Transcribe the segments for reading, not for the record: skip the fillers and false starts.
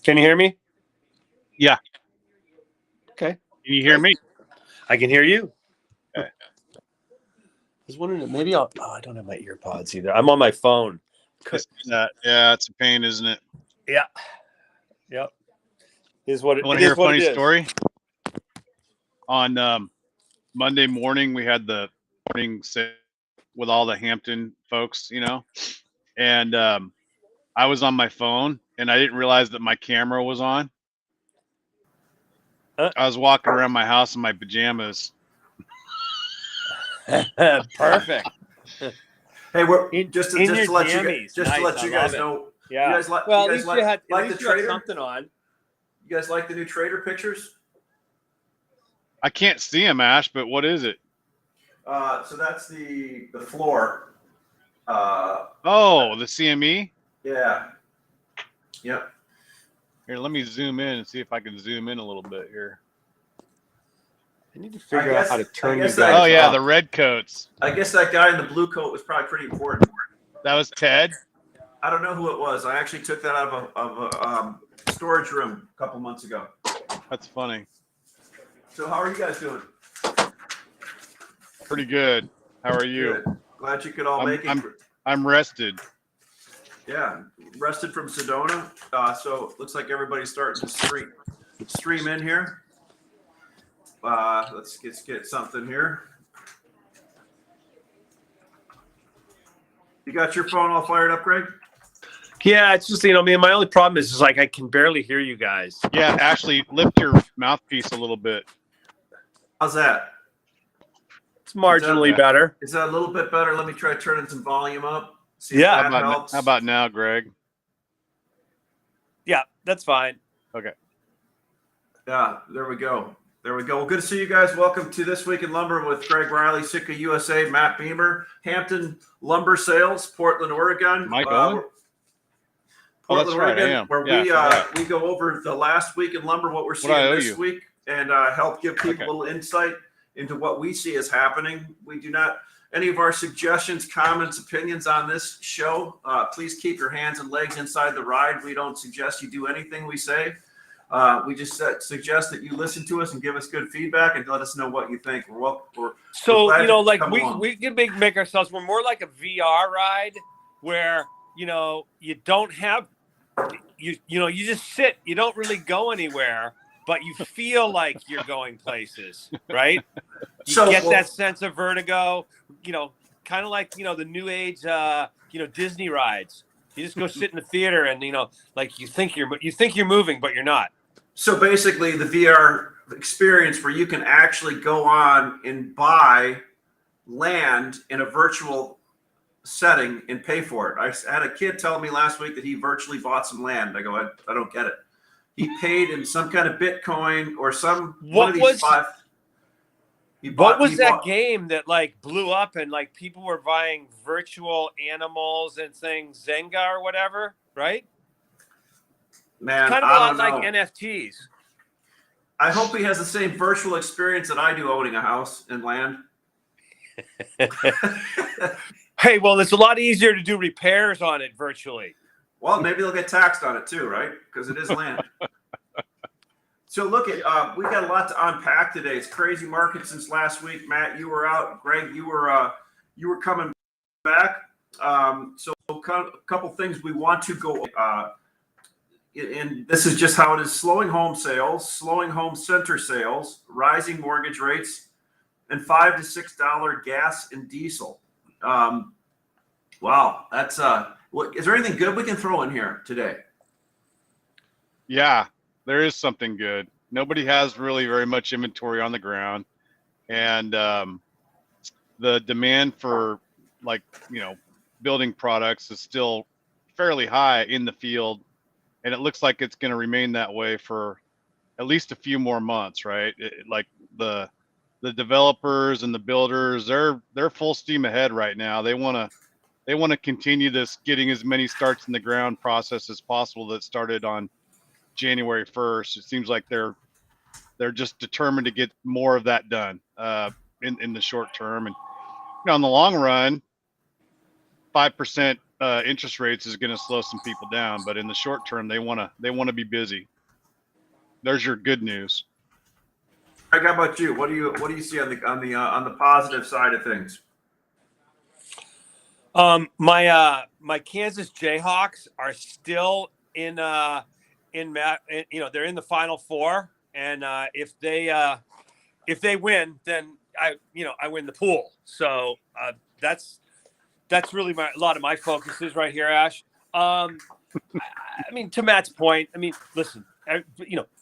Can you hear me? Yeah. Okay. Can you hear me? I can hear you. Okay. I was wondering if maybe I don't have my ear pods either. I'm on my phone. Yeah, it's a pain, isn't it? Yeah. Yep. Is what it, Want it to hear is a what funny it is. story? On Monday morning, we had the morning sit with all the Hampton folks, and I was on my phone and I didn't realize that my camera was on. I was walking around my house in my pajamas. Perfect. Hey, just to let jammies. you guys know. Yeah. You guys like? Well, you guys at least like, you had the trader? something on. You guys like the new trader pictures? I can't see them, Ash, but what is it? So that's the floor. Oh, the CME? Yeah. Yep. Here, let me zoom in and see if I can zoom in a little bit here. I need to figure out how to turn you guys Oh, yeah, up. the red coats. I guess that guy in the blue coat was probably pretty important. That was Ted? I don't know who it was. I actually took that out of a storage room a couple months ago. That's funny. So how are you guys doing? Pretty good. How are you? Good. Glad you could all make it. I'm rested. Yeah, rested from Sedona. So it looks like everybody's starting to stream in here. Let's get something here. You got your phone all fired up, Greg? Yeah, it's just, my only problem is like I can barely hear you guys. Yeah, Ashley, lift your mouthpiece a little bit. How's that? It's marginally better. Is that a little bit better? Let me try turning some volume up. See Yeah. if that helps. How about now, Greg? Yeah, that's fine. Okay. Yeah, there we go. Well, good to see you guys. Welcome to This Week in Lumber with Greg Riley, Sitka USA, Matt Beamer, Hampton Lumber Sales, Portland, Oregon. Mike Owen? Portland, Oregon, where we go over the last week in lumber, what we're seeing this week, and help give people a little insight into what we see as happening. We do not any of our suggestions, comments, opinions on this show. Please keep your hands and legs inside the ride. We don't suggest you do anything we say. We just suggest that you listen to us and give us good feedback and let us know what you think. We're we can make ourselves, we're more like a VR ride where, you don't have, you just sit, you don't really go anywhere, but you feel like you're going places, right? You get that sense of vertigo, kind of like, the new age, Disney rides. You just go sit in the theater and, like you think you're moving, but you're not. So basically the VR experience where you can actually go on and buy land in a virtual setting and pay for it. I had a kid tell me last week that he virtually bought some land. I go, I don't get it. He paid in some kind of Bitcoin or one of these five. What was that game that like blew up and like people were buying virtual animals and things, Zynga or whatever, right? Man, it's kind of a lot like NFTs. I hope he has the same virtual experience that I do owning a house and land. Hey, well, it's a lot easier to do repairs on it virtually. Well, maybe they'll get taxed on it too, right? Because it is land. So look at we've got a lot to unpack today. It's crazy market since last week. Matt, you were out. Greg, you were coming back. So a couple things we want to go. And this is just how it is: slowing home sales, slowing home center sales, rising mortgage rates, and $5 to $6 gas and diesel. Wow, that's is there anything good we can throw in here today? Yeah, there is something good. Nobody has really very much inventory on the ground, and the demand for building products is still fairly high in the field, and it looks like it's going to remain that way for at least a few more months, right? Like the developers and the builders, they're full steam ahead right now. They want to continue this, getting as many starts in the ground process as possible that started on January 1st. It seems like they're just determined to get more of that done in the short term. And in the long run, 5% interest rates is going to slow some people down, but in the short term, they want to be busy. There's your good news. Greg, how about you? What do you see on the positive side of things? My Kansas Jayhawks are still in they're in the Final Four, and if they win, then I win the pool. So that's really a lot of my focus is right here, Ash. I mean, to Matt's point, I mean, listen,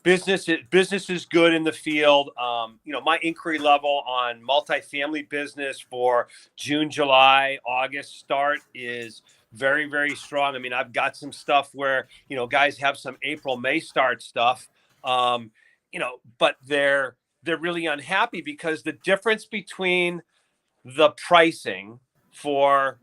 business is good in the field. My inquiry level on multifamily business for June, July, August start is very, very strong. I mean, I've got some stuff where, guys have some April, May start stuff, but they're really unhappy because the difference between the pricing for,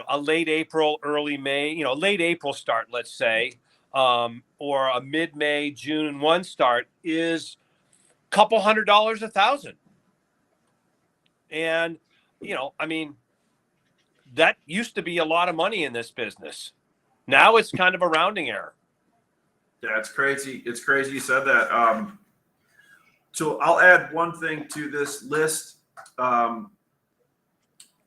a late April, early May, late April start, let's say, or a mid-May, June 1 start is a couple $100, $1,000. And, I mean, that used to be a lot of money in this business. Now it's kind of a rounding error. Yeah, it's crazy. It's crazy you said that. So I'll add one thing to this list.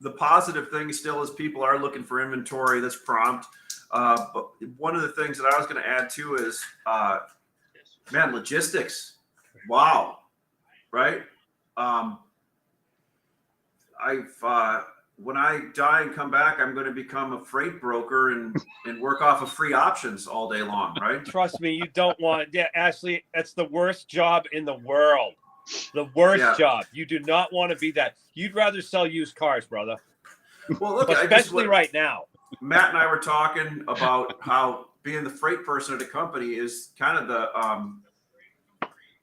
The positive thing still is people are looking for inventory that's prompt. But one of the things that I was going to add too is, logistics. Wow. Right. When I die and come back, I'm going to become a freight broker and work off of free options all day long. Right. Trust me, you don't want. Yeah, Ashley, that's the worst job in the world. The worst job. You do not want to be that. You'd rather sell used cars, brother. Well, look, especially right now. Matt and I were talking about how being the freight person at a company is kind of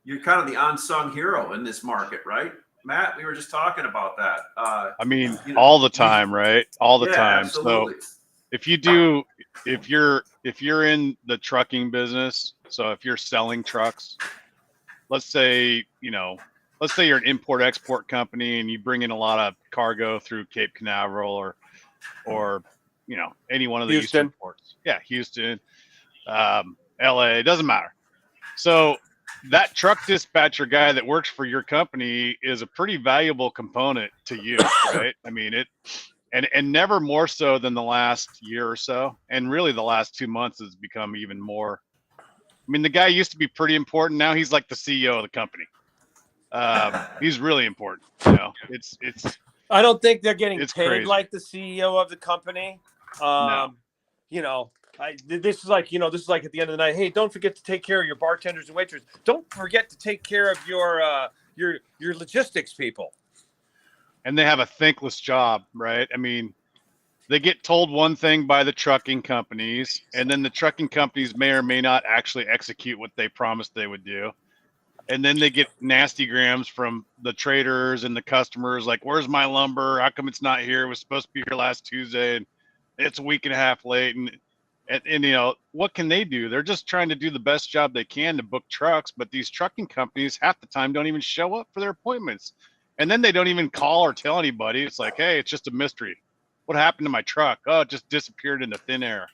you're kind of the unsung hero in this market, right? Matt, we were just talking about that. I mean, all the time, right? All the time. Absolutely. So if you're in the trucking business, so if you're selling trucks, let's say you're an import-export company and you bring in a lot of cargo through Cape Canaveral or any one of the Houston. Eastern ports. Yeah, Houston, LA, it doesn't matter. So that truck dispatcher guy that works for your company is a pretty valuable component to you, right? I mean, and never more so than the last year or so. And really the last 2 months has become even more. I mean, the guy used to be pretty important. Now he's like the CEO of the company. He's really important. It's. I don't think they're getting paid crazy. Like the CEO of the company. No. This is like at the end of the night. Hey, don't forget to take care of your bartenders and waitresses. Don't forget to take care of your logistics people. And they have a thankless job, right? I mean, they get told one thing by the trucking companies, and then the trucking companies may or may not actually execute what they promised they would do. And then they get nasty grams from the traders and the customers, like, where's my lumber? How come it's not here? It was supposed to be here last Tuesday, and it's a week and a half late. And what can they do? They're just trying to do the best job they can to book trucks, but these trucking companies half the time don't even show up for their appointments. And then they don't even call or tell anybody. It's like, hey, it's just a mystery. What happened to my truck? Oh, it just disappeared into thin air.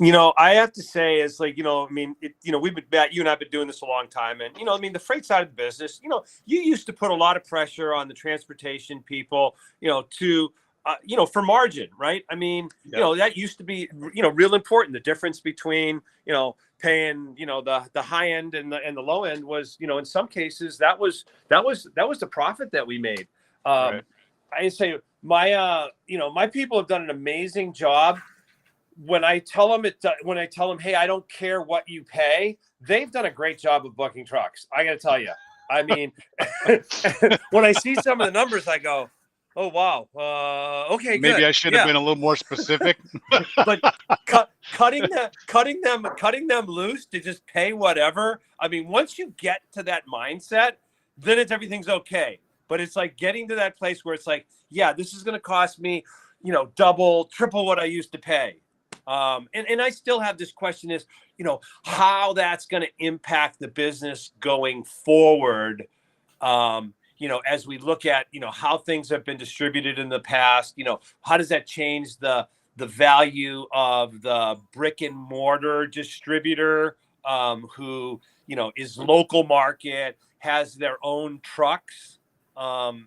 I have to say, it's like, we've been, Matt, you and I have been doing this a long time. And, the freight side of the business, you used to put a lot of pressure on the transportation people, for margin, right? I mean, that used to be, real important. The difference between, paying, the high end and the low end was, in some cases that was the profit that we made. Right. I say my people have done an amazing job. When I tell them hey, I don't care what you pay, they've done a great job of booking trucks. I got to tell you, I mean, when I see some of the numbers, I go, oh, wow. Okay, maybe good. I should have been a little more specific. But cutting them loose to just pay whatever. I mean, once you get to that mindset, then everything's okay. But it's like getting to that place where it's like, yeah, this is going to cost me, double, triple what I used to pay. And I still have this question is, how that's going to impact the business going forward. As we look at, how things have been distributed in the past, how does that change the the value of the brick and mortar distributor who, is local market, has their own trucks, and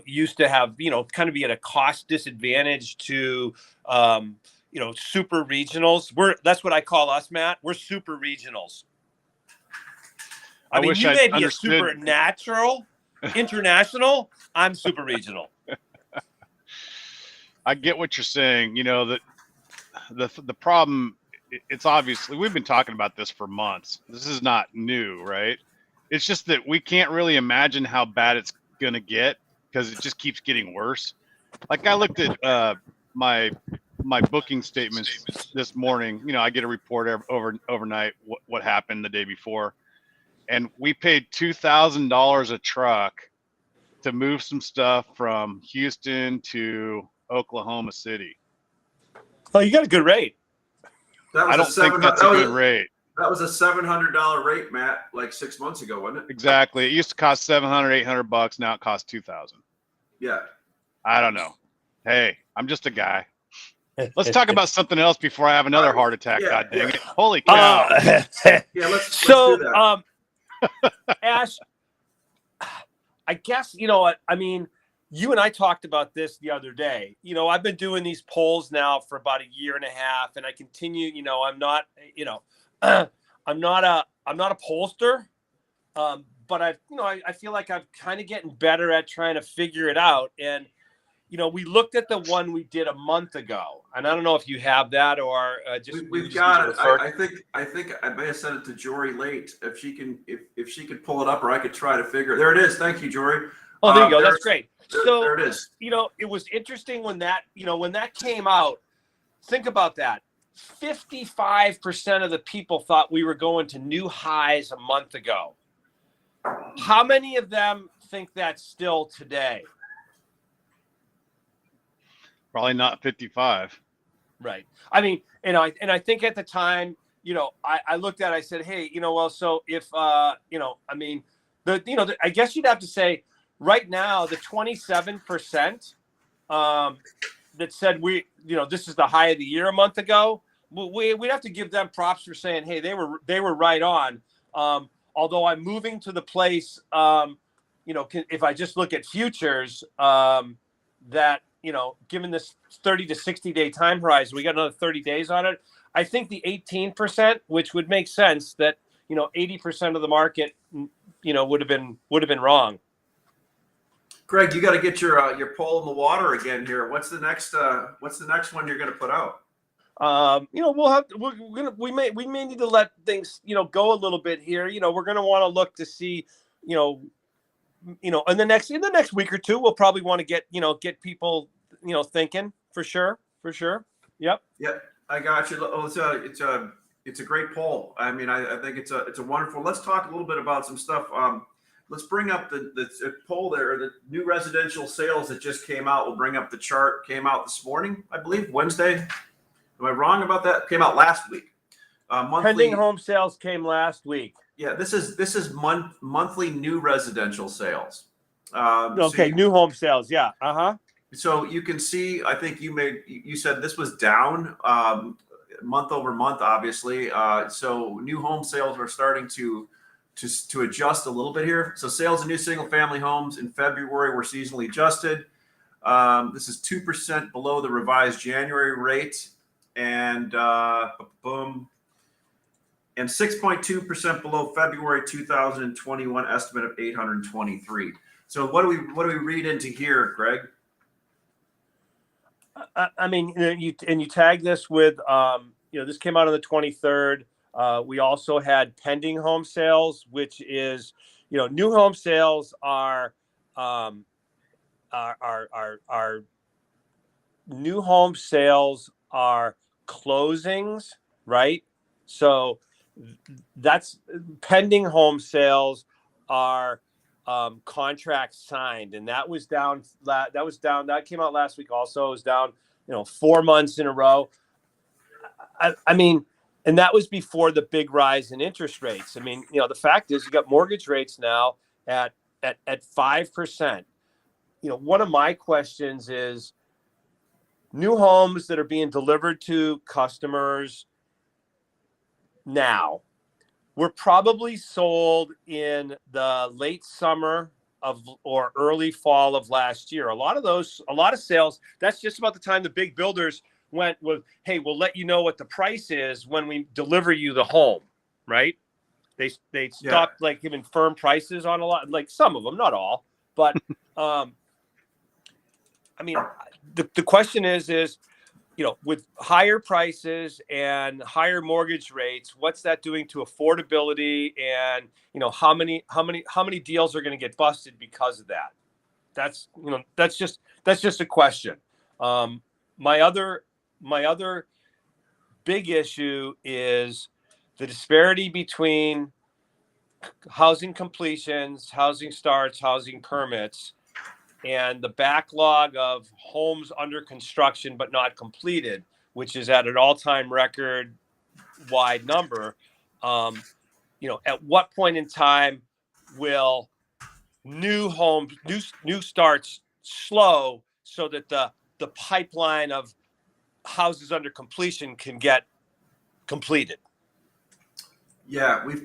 used to have, kind of be at a cost disadvantage to, super regionals. That's what I call us, Matt. We're super regionals. I mean, wish you I may be understood. a super international. I'm super regional. I get what you're saying. That the problem, it's obviously, we've been talking about this for months. This is not new, right? It's just that we can't really imagine how bad it's going to get because it just keeps getting worse. Like I looked at my booking statements this morning. I get a report overnight what happened the day before, and we paid $2,000 a truck to move some stuff from Houston to Oklahoma City. Oh, you got a good rate. I don't think that's a good rate. That was a $700 rate, Matt, like 6 months ago, wasn't it? Exactly. It used to cost $700, $800. Now it costs $2,000. Yeah. I don't know. Hey, I'm just a guy. Let's talk about something else before I have another heart attack. Yeah, God dang it! Holy cow! Let's do that. Ash, I guess what I mean. You and I talked about this the other day. I've been doing these polls now for about a year and a half, and I continue. I'm not. I'm not a pollster, but I feel like I'm kind of getting better at trying to figure it out. And we looked at the one we did a month ago, and I don't know if you have that or we've got it. I think I may have sent it to Jory late. If she can pull it up, or I could try to figure. There it is. Thank you, Jory. Oh, there you go. That's great. So there it is. It was interesting when that came out. Think about that. 55% of the people thought we were going to new highs a month ago. How many of them think that's still today? Probably not 55. Right. I mean, and I think at the time, I looked at it, I said, hey, so if, I mean, I guess you'd have to say right now, the 27% that said this is the high of the year a month ago, we'd have to give them props for saying, hey, they were right on. Although I'm moving to the place, if I just look at futures, that, given this 30 to 60 day time horizon, we got another 30 days on it. I think the 18%, which would make sense that, 80% of the market, would have been wrong. Greg, you got to get your pole in the water again here. What's the next one you're going to put out? We may need to let things, go a little bit here. We're going to want to look to see, in the next week or two, we'll probably want to get people, thinking for sure. Yep. Yep. I got you. Oh, it's a great poll. I mean, I think it's a wonderful. Let's talk a little bit about some stuff. Let's bring up the poll there. The new residential sales that just came out. We'll bring up the chart. Came out this morning, I believe, Wednesday. Am I wrong about that? Came out last week. Pending home sales came last week. Yeah, this is monthly new residential sales. Okay, new home sales. Yeah. So you can see, I think you said this was down month over month, obviously. So new home sales are starting to adjust a little bit here. So sales of new single family homes in February were seasonally adjusted. This is 2% below the revised January rate, and 6.2% below February 2021 estimate of 823. So what do we read into here, Greg? I mean, you tag this with, this came out on the 23rd. We also had pending home sales, which is, new home sales are new home sales are closings, right? So that's pending home sales are contracts signed, and that was down. That came out last week. Also, it was down, 4 months in a row. I mean, and that was before the big rise in interest rates. I mean, the fact is, you got mortgage rates now at 5%. One of my questions is, new homes that are being delivered to customers now were probably sold in the late summer of or early fall of last year. A lot of sales, that's just about the time the big builders went with, hey, we'll let you know what the price is when we deliver you the home, right? They stopped like giving firm prices on a lot, like some of them, not all, but I mean, the question is, with higher prices and higher mortgage rates, what's that doing to affordability? And, how many deals are going to get busted because of that? That's just a question. My other big issue is the disparity between housing completions, housing starts, housing permits, and the backlog of homes under construction but not completed, which is at an all-time record wide number. At what point in time will new homes, new starts slow so that the pipeline of houses under completion can get completed? Yeah, we've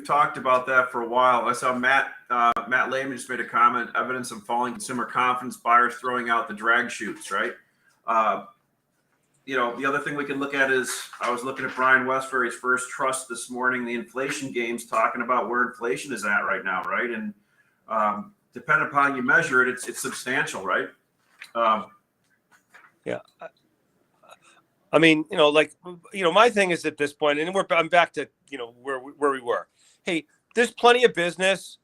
talked about that for a while. I saw Matt Lehman just made a comment, evidence of falling consumer confidence, buyers throwing out the drag chutes, right? The other thing we can look at is, I was looking at Brian Westbury's First Trust this morning, the inflation game's talking about where inflation is at right now, right? And depending upon how you measure it, it's substantial, right? Yeah. I mean, my thing is at this point, and I'm back to, where we were. Hey, there's plenty of business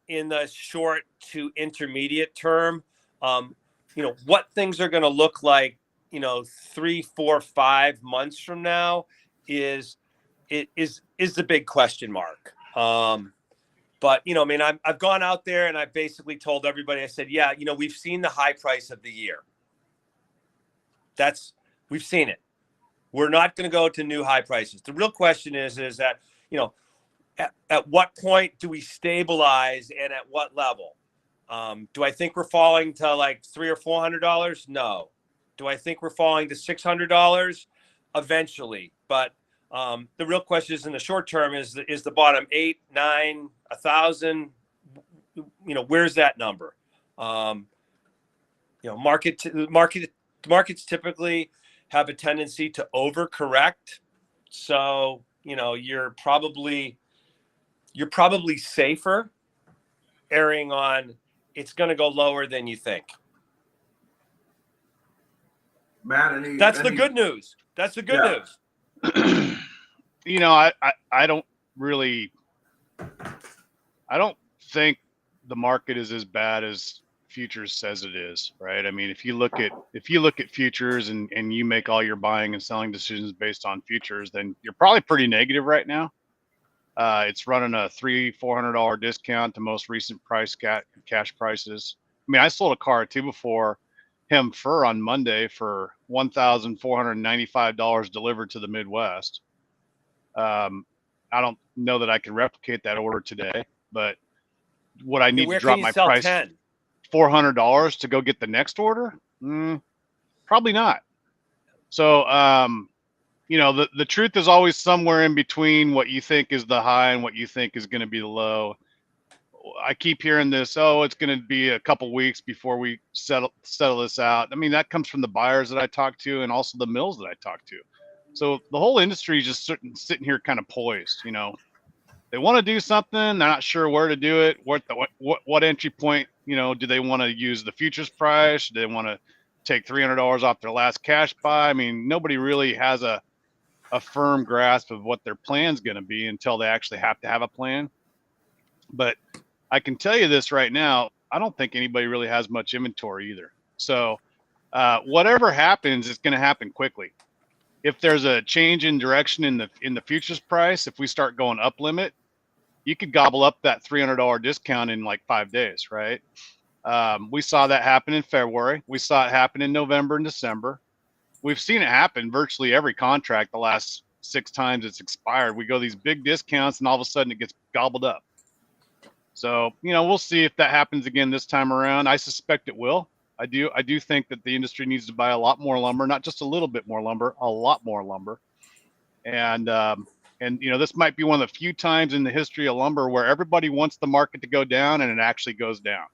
in the short to intermediate term. What things are going to look like, 3, 4, 5 months from now is the big question mark. But, I've gone out there and I basically told everybody, I said, yeah, we've seen the high price of the year. We've seen it. We're not going to go to new high prices. The real question is that, at what point do we stabilize and at what level? Do I think we're falling to like $300 or $400? No. Do I think we're falling to $600? Eventually. But the real question is, in the short term, is the bottom 8, 9, 1,000? Where's that number? Markets typically have a tendency to overcorrect. So, you're probably safer erring on it's going to go lower than you think. Matt, that's the good news. That's the good news. I don't think the market is as bad as futures says it is, right? I mean, if you look at futures and you make all your buying and selling decisions based on futures, then you're probably pretty negative right now. It's running a $300-$400 discount to most recent cash prices. I mean, I sold a car or two before him on Monday for $1,495 delivered to the Midwest. I don't know that I can replicate that order today, but would I need to drop my price 10? $400 to go get the next order? Probably not. So, the truth is always somewhere in between what you think is the high and what you think is going to be the low. I keep hearing this, it's going to be a couple weeks before we settle this out. I mean, that comes from the buyers that I talk to and also the mills that I talk to. So the whole industry is just sitting here kind of poised. They want to do something, they're not sure where to do it. What entry point, do they want to use the futures price? Do they want to take $300 off their last cash buy? I mean, nobody really has a firm grasp of what their plan's going to be until they actually have to have a plan. But I can tell you this right now, I don't think anybody really has much inventory either. So whatever happens, it's going to happen quickly. If there's a change in direction in the futures price, if we start going up limit, you could gobble up that $300 discount in like 5 days, right? We saw that happen in February. We saw it happen in November and December. We've seen it happen virtually every contract the last 6 times it's expired. We go these big discounts and all of a sudden it gets gobbled up. So, we'll see if that happens again this time around. I suspect it will. I do think that the industry needs to buy a lot more lumber, not just a little bit more lumber, a lot more lumber. And this might be one of the few times in the history of lumber where everybody wants the market to go down and it actually goes down.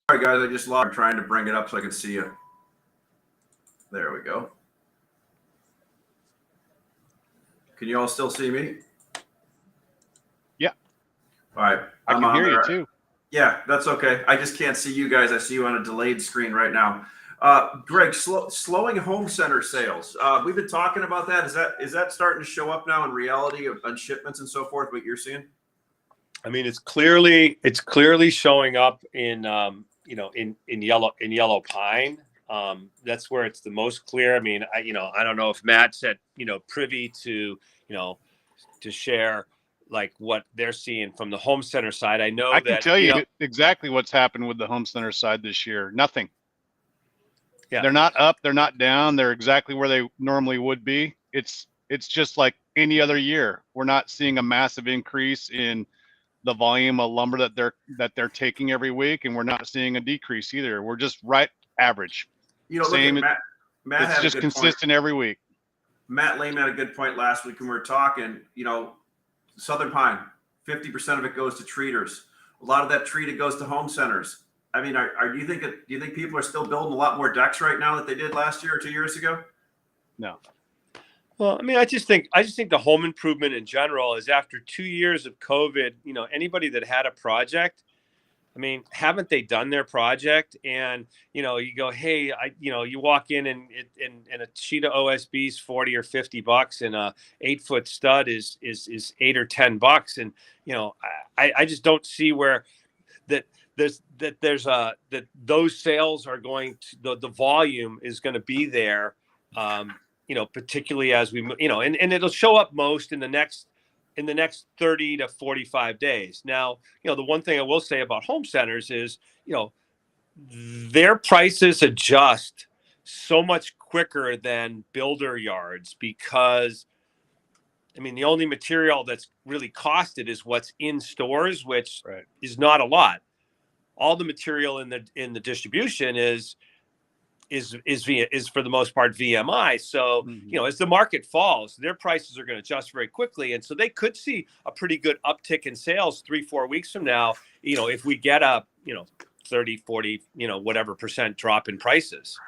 All right, guys, I just logged. I'm trying to bring it up so I can see you. There we go. Can you all still see me? Yeah. All right. I can hear you too. Yeah, that's okay. I just can't see you guys. I see you on a delayed screen right now. Greg, slowing home center sales. We've been talking about that. Is that starting to show up now in reality on shipments and so forth? What you're seeing? I mean, it's clearly showing up in in yellow pine. That's where it's the most clear. I mean, I don't know if Matt's at privy to to share like what they're seeing from the home center side. I know I can that tell you exactly what's happened with the home center side this year. Nothing. Yeah. They're not up, they're not down, they're exactly where they normally would be. It's just like any other year. We're not seeing a massive increase in the volume of lumber that they're taking every week, and we're not seeing a decrease either. We're just right average. Same. Look at Matt it's just consistent every week. Matt Lame had a good point last week when we were talking. Southern pine, 50% of it goes to treaters. A lot of that treated goes to home centers. I mean, do you think people are still building a lot more decks right now that they did last year or 2 years ago? No. Well, I mean, I just think the home improvement in general is after 2 years of COVID. Anybody that had a project, I mean, haven't they done their project? And you go, hey, you walk in and a sheet of OSB is $40 or $50, and a 8-foot stud is $8 or $10, and I just don't see where that those sales are going to the volume is going to be there. Particularly as we, and it'll show up most in the next 30 to 45 days. Now, the one thing I will say about home centers is, their prices adjust so much quicker than builder yards because, I mean, the only material that's really costed is what's in stores, which is not a lot. All the material in the distribution is for the most part VMI. So, as the market falls, their prices are going to adjust very quickly. And so they could see a pretty good uptick in sales 3-4 weeks from now, if we get a, 30, 40, whatever percent drop in prices.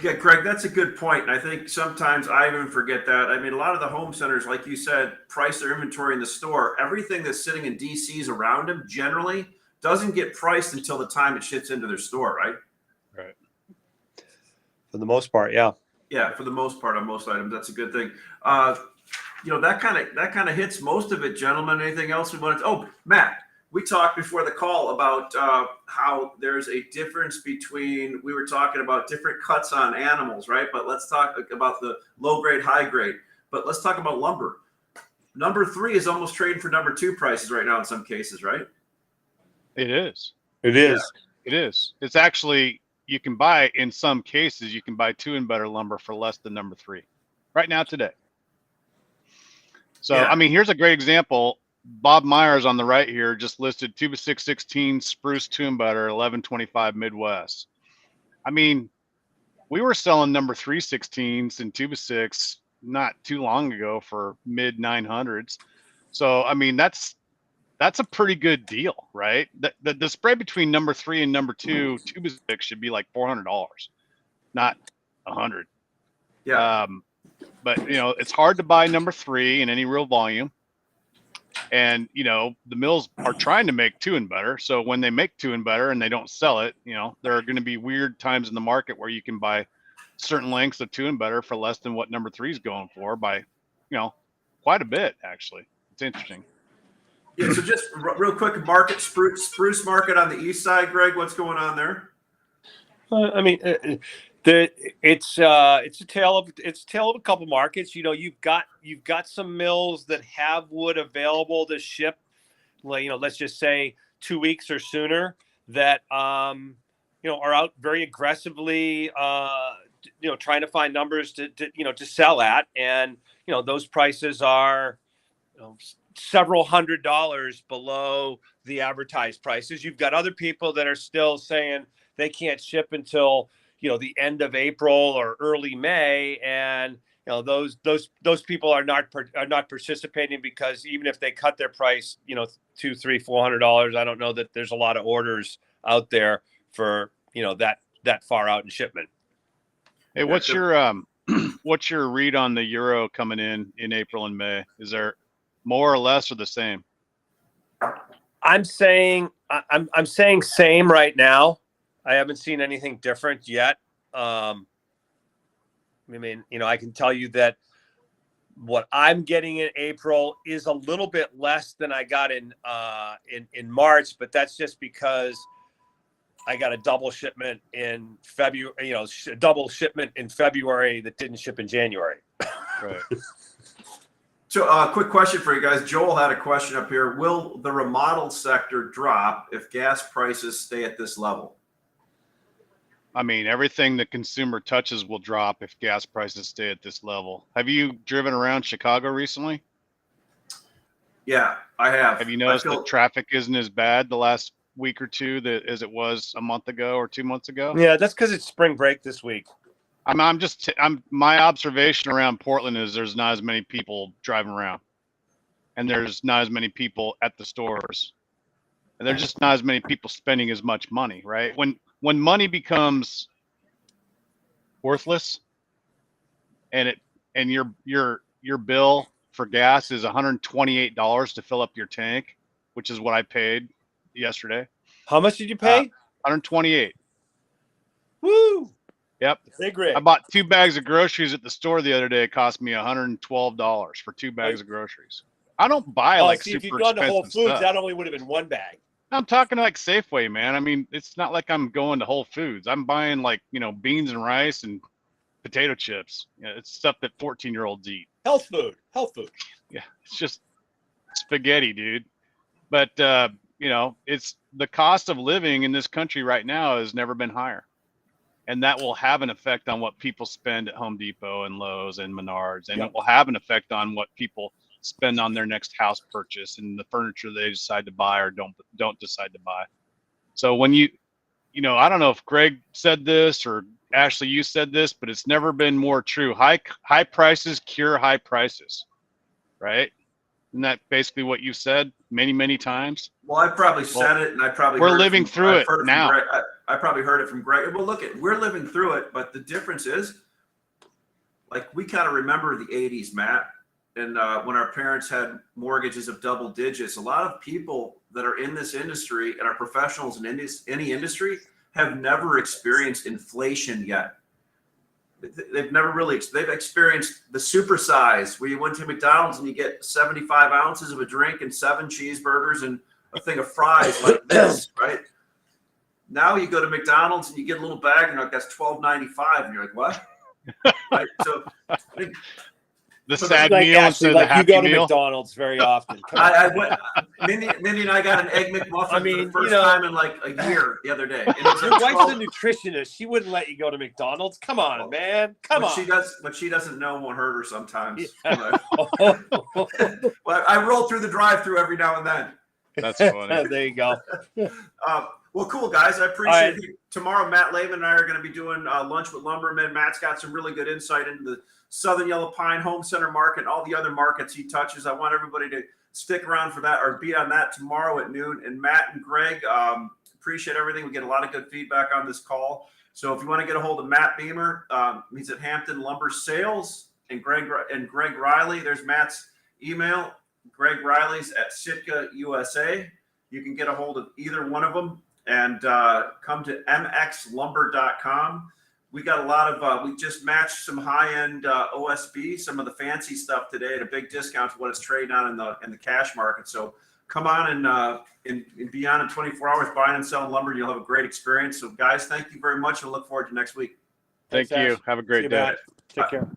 Yeah, Greg, that's a good point. And I think sometimes I even forget that. I mean, a lot of the home centers, like you said, price their inventory in the store. Everything that's sitting in DCs around them generally doesn't get priced until the time it ships into their store, right? Right. For the most part, yeah. Yeah, for the most part on most items, that's a good thing. That kind of hits most of it, gentlemen. Anything else we want to? Oh, Matt, we talked before the call about how there's a difference between. We were talking about different cuts on animals, right? But let's talk about the low grade, high grade. But let's talk about lumber. Number 3 is almost trading for number 2 prices right now in some cases, right? It is. It is. Yeah. It is. It's actually. You can buy, in some cases, you can buy 2 and better lumber for less than number 3 right now today. So, I mean, here's a great example. Bob Myers on the right here just listed 2x616 spruce 2 and better, 1125 Midwest. I mean, we were selling number 3 16s and 2x6 not too long ago for mid 900s. So, I mean, that's a pretty good deal, right? The spread between number 3 and number 2 2x6 should be like $400, not $100. Yeah. But it's hard to buy number 3 in any real volume, and the mills are trying to make 2 and better. So when they make 2 and better and they don't sell it, there are going to be weird times in the market where you can buy certain lengths of 2 and better for less than what number 3 is going for by, quite a bit actually. It's interesting. Yeah, so just real quick, market spruce market on the east side, Greg. What's going on there? I mean, it's a tale of a couple markets. You've got some mills that have wood available to ship. Let's just say 2 weeks or sooner that are out very aggressively, trying to find numbers to sell at, and those prices are several $100s below the advertised prices. You've got other people that are still saying they can't ship until, the end of April or early May, and those people are not participating, because even if they cut their price, $200, $300, $400, I don't know that there's a lot of orders out there for that far out in shipment. Hey, what's your what's your read on the euro coming in April and May? Is there more or less or the same? I'm saying same right now. I haven't seen anything different yet. I can tell you that what I'm getting in April is a little bit less than I got in March, but that's just because I got a double shipment in February, double shipment in February that didn't ship in January. Right. So, quick question for you guys. Joel had a question up here. Will the remodel sector drop if gas prices stay at this level? I mean, everything the consumer touches will drop if gas prices stay at this level. Have you driven around Chicago recently? Yeah, I have. Have you noticed that traffic isn't as bad the last week or two as it was a month ago or 2 months ago? Yeah, that's because it's spring break this week. My observation around Portland is there's not as many people driving around, and there's not as many people at the stores, and there's just not as many people spending as much money, right? When money becomes worthless, and your bill for gas is $128 to fill up your tank, which is what I paid yesterday. How much did you pay? $128. Woo! Yep. Big rig. I bought 2 bags of groceries at the store the other day. It cost me $112 for 2 bags of groceries. I don't buy super expensive stuff. If you'd gone to Whole Foods, that only would have been 1 bag. I'm talking like Safeway, man. I mean, it's not like I'm going to Whole Foods. I'm buying beans and rice and potato chips. It's stuff that 14-year-olds eat. Health food. Yeah, it's just spaghetti, dude. But it's the cost of living in this country right now has never been higher. And that will have an effect on what people spend at Home Depot and Lowe's and Menards. And It will have an effect on what people spend on their next house purchase and the furniture they decide to buy or don't decide to buy. So when I don't know if Greg said this or Ashley, you said this, but it's never been more true. High prices cure high prices, right? Isn't that basically what you said many, many times? Well, I probably said it, and I probably we're living through it now. I probably heard it from Greg. Well, we're living through it, but the difference is, like, we kind of remember the '80s, Matt, and when our parents had mortgages of double digits. A lot of people that are in this industry and are professionals in any industry have never experienced inflation yet. They've experienced the supersize where you went to McDonald's and you get 75 ounces of a drink and 7 cheeseburgers and a thing of fries like this, right? Now you go to McDonald's and you get a little bag and you're like, that's $12.95, and you're like, what? Right? So the sad meal instead of the happy meal. You go to McDonald's very often. Mindy and I got an egg McMuffin for the first time in like a year the other day. Your wife's a nutritionist. She wouldn't let you go to McDonald's. Come on, man. Come on. But she doesn't know, won't hurt her sometimes. Yeah. Well, I roll through the drive-thru every now and then. That's funny. There you go. Well, cool, guys. I appreciate it. Tomorrow, Matt Lehman and I are going to be doing Lunch with Lumbermen. Matt's got some really good insight into the Southern Yellow Pine Home Center market and all the other markets he touches. I want everybody to stick around for that or be on that tomorrow at noon. And Matt and Greg, appreciate everything. We get a lot of good feedback on this call. So if you want to get a hold of Matt Beamer, he's at Hampton Lumber Sales, and Greg Riley. There's Matt's email. Greg Riley's at Sitka USA. You can get a hold of either one of them and come to mxlumber.com. We got a lot of, we just matched some high-end OSB, some of the fancy stuff today at a big discount to what it's trading on in the cash market. So come on and be on in 24 hours buying and selling lumber. You'll have a great experience. So guys, thank you very much. And look forward to next week. Thank you. Have a great day. Take care.